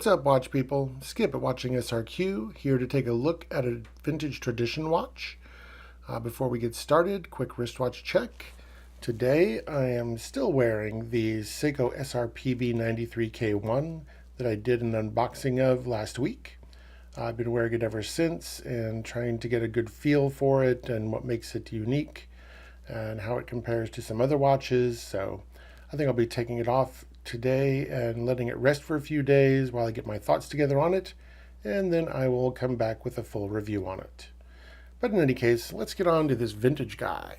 What's up, watch people? Skip at Watching SRQ, here to take a look at a vintage tradition watch. Before we get started, quick wristwatch check. Today I am still wearing the Seiko SRPB 93K1 that I did an unboxing of last week. I've been wearing it ever since and trying to get a good feel for it and what makes it unique and how it compares to some other watches. So I think I'll be taking it off today and letting it rest for a few days while I get my thoughts together on it, and then I will come back with a full review on it. But in any case, let's get on to this vintage guy.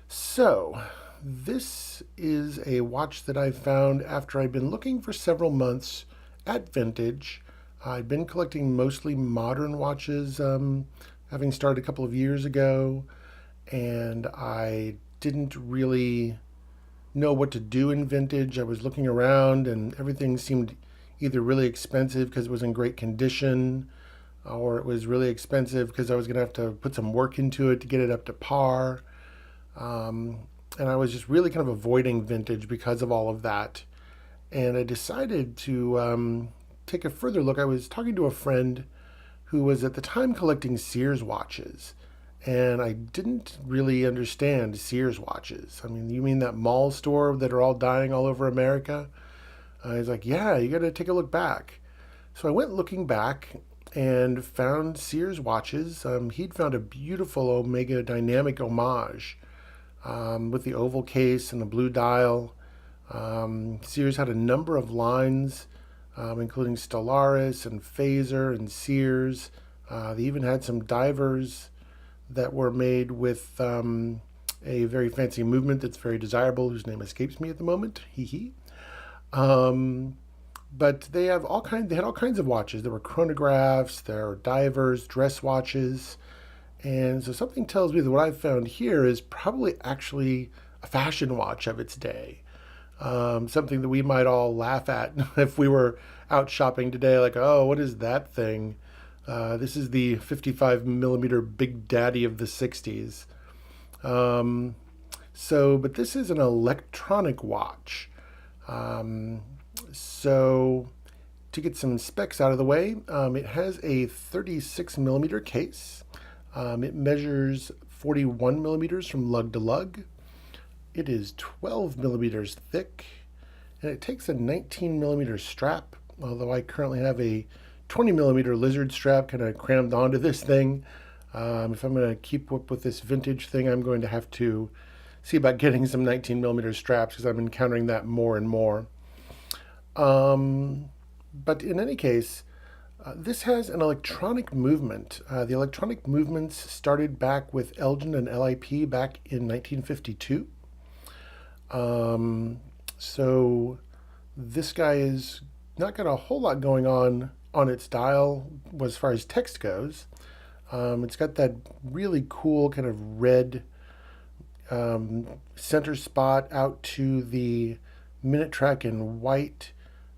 So this is a watch that I found after I'd been looking for several months at vintage. I'd been collecting mostly modern watches, having started a couple of years ago, and I didn't really know what to do in vintage. I was looking around and everything seemed either really expensive because it was in great condition, or it was really expensive because I was going to have to put some work into it to get it up to par. And I was just really kind of avoiding vintage because of all of that. And I decided to take a further look. I was talking to a friend who was at the time collecting Sears watches. And I didn't really understand Sears watches. I mean, you mean that mall store that are all dying all over America? He's like, yeah, you got to take a look back. So I went looking back and found Sears watches. He'd found a beautiful Omega Dynamic Homage with the oval case and the blue dial. Sears had a number of lines, including Stellaris and Phaser and Sears. They even had some divers that were made with a very fancy movement that's very desirable, whose name escapes me at the moment. Hee hee. But they had all kinds of watches. There were chronographs, there were divers, dress watches. And so something tells me that what I've found here is probably actually a fashion watch of its day. Something that we might all laugh at if we were out shopping today, like, oh, what is that thing? This is the 55 millimeter Big Daddy of the 60s. But this is an electronic watch. So to get some specs out of the way, it has a 36 millimeter case. It measures 41 millimeters from lug to lug. It is 12 millimeters thick, and it takes a 19 millimeter strap, although I currently have a 20 millimeter lizard strap kind of crammed onto this thing. If I'm going to keep up with this vintage thing, I'm going to have to see about getting some 19 millimeter straps because I'm encountering that more and more. But in any case, this has an electronic movement. The electronic movements started back with Elgin and LIP back in 1952. So this guy is not got a whole lot going on its dial as far as text goes. It's got that really cool kind of red center spot out to the minute track in white,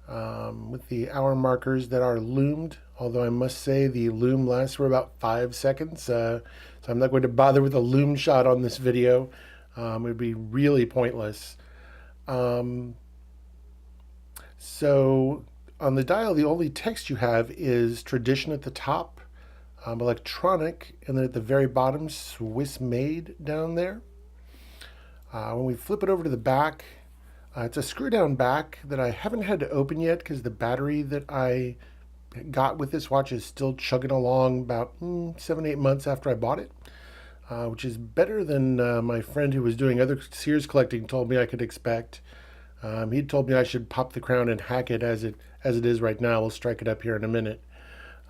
with the hour markers that are loomed, although I must say the loom lasts for about 5 seconds, so I'm not going to bother with a loom shot on this video. It would be really pointless. So on the dial, the only text you have is tradition at the top, electronic, and then at the very bottom, Swiss made down there. When we flip it over to the back, it's a screw down back that I haven't had to open yet because the battery that I got with this watch is still chugging along about 7-8 months after I bought it, which is better than my friend who was doing other Sears collecting told me I could expect. He told me I should pop the crown and hack it as it is right now. We'll strike it up here in a minute,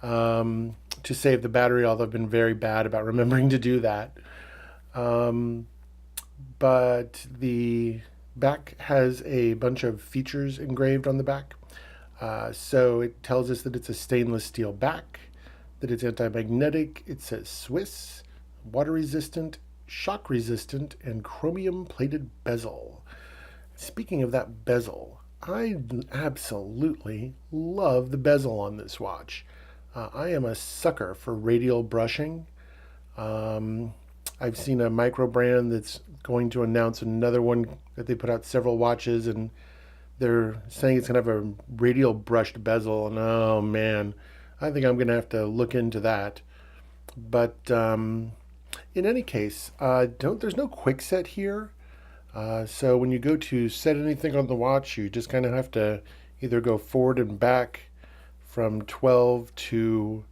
to save the battery, although I've been very bad about remembering to do that. But the back has a bunch of features engraved on the back. So it tells us that it's a stainless steel back, that it's anti-magnetic, it says Swiss, water resistant, shock resistant, and chromium plated bezel. Speaking of that bezel, I absolutely love the bezel on this watch. I am a sucker for radial brushing. I've seen a micro brand that's going to announce another one that they put out several watches, and they're saying it's going to have a radial brushed bezel, and oh man, I think I'm going to have to look into that. But in any case, there's no quick set here. So when you go to set anything on the watch, you just kind of have to either go forward and back from 12 to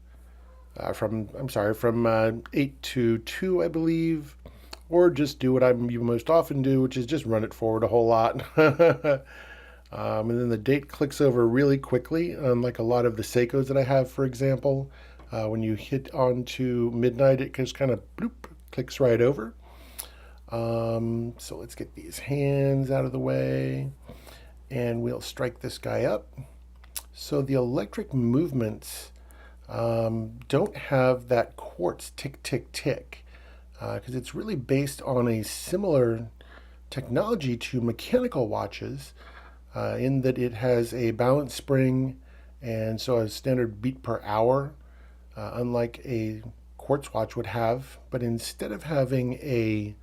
from 8 to 2, I believe, or just do what you most often do, which is just run it forward a whole lot. And then the date clicks over really quickly, unlike a lot of the Seikos that I have, for example. When you hit onto midnight, it just kind of bloop, clicks right over. So let's get these hands out of the way, and we'll strike this guy up. So the electric movements don't have that quartz tick, tick, tick, because it's really based on a similar technology to mechanical watches, in that it has a balance spring and so a standard beat per hour, unlike a quartz watch would have. But instead of having a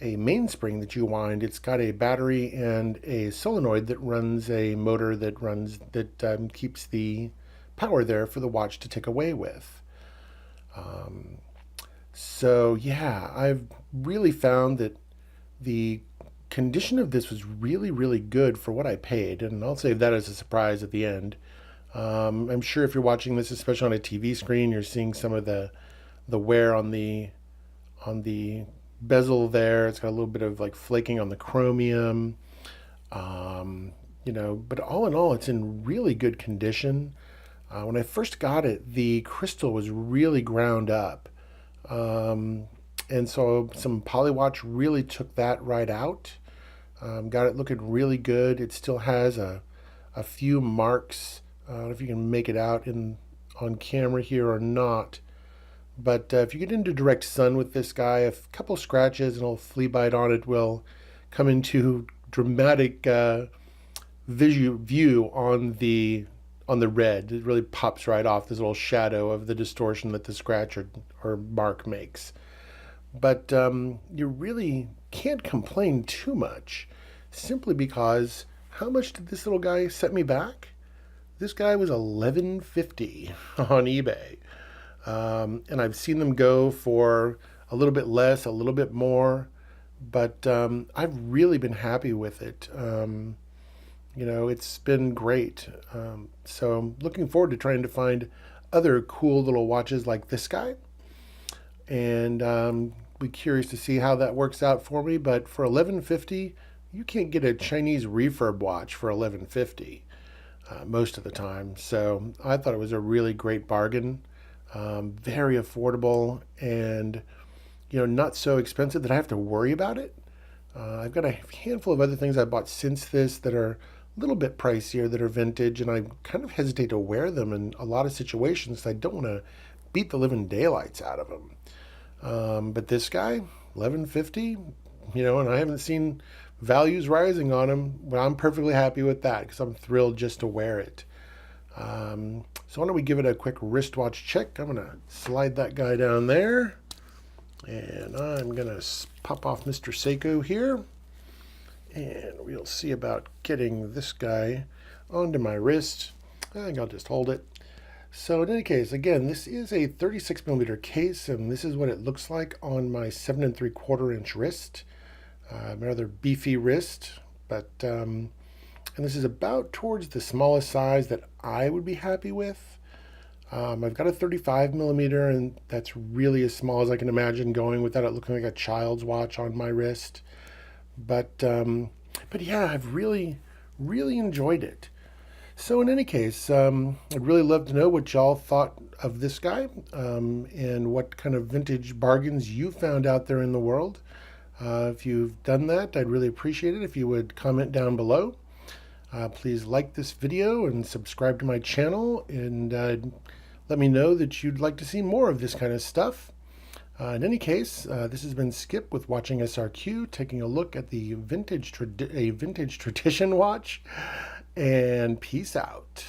mainspring that you wind, it's got a battery and a solenoid that runs a motor that keeps the power there for the watch to tick away with. So yeah, I've really found that the condition of this was really, really good for what I paid, and I'll save that as a surprise at the end. I'm sure if you're watching this, especially on a TV screen, you're seeing some of the wear on the bezel there. It's got a little bit of like flaking on the chromium, but all in all, it's in really good condition. When I first got it, the crystal was really ground up. And so some Polywatch really took that right out. Got it looking really good. It still has a few marks. I don't know if you can make it out on camera here or not. But if you get into direct sun with this guy, a couple scratches and a flea bite on it will come into dramatic view on the red. It really pops right off, this little shadow of the distortion that the scratch or mark makes. But you really can't complain too much, simply because how much did this little guy set me back? This guy was $11.50 on eBay. And I've seen them go for a little bit less, a little bit more, but I've really been happy with it. It's been great. So I'm looking forward to trying to find other cool little watches like this guy, and be curious to see how that works out for me. But for $11.50, you can't get a Chinese refurb watch for $11.50 most of the time. So I thought it was a really great bargain. Very affordable, and not so expensive that I have to worry about it. I've got a handful of other things I bought since this that are a little bit pricier, that are vintage, and I kind of hesitate to wear them in a lot of situations. I don't want to beat the living daylights out of them. But this guy, $11.50, and I haven't seen values rising on him. But I'm perfectly happy with that because I'm thrilled just to wear it. So why don't we give it a quick wristwatch check? I'm going to slide that guy down there, and I'm going to pop off Mr. Seiko here, and we'll see about getting this guy onto my wrist. I think I'll just hold it. So in any case, again, this is a 36mm case, and this is what it looks like on my 7 3/4-inch wrist. Rather beefy wrist, but and this is about towards the smallest size that I would be happy with. I've got a 35mm, and that's really as small as I can imagine going without it looking like a child's watch on my wrist. But yeah, I've really, really enjoyed it. So in any case, I'd really love to know what y'all thought of this guy, and what kind of vintage bargains you found out there in the world. If you've done that, I'd really appreciate it if you would comment down below. Please like this video and subscribe to my channel, and let me know that you'd like to see more of this kind of stuff. In any case, this has been Skip with Watching SRQ, taking a look at the vintage tradition watch, and peace out.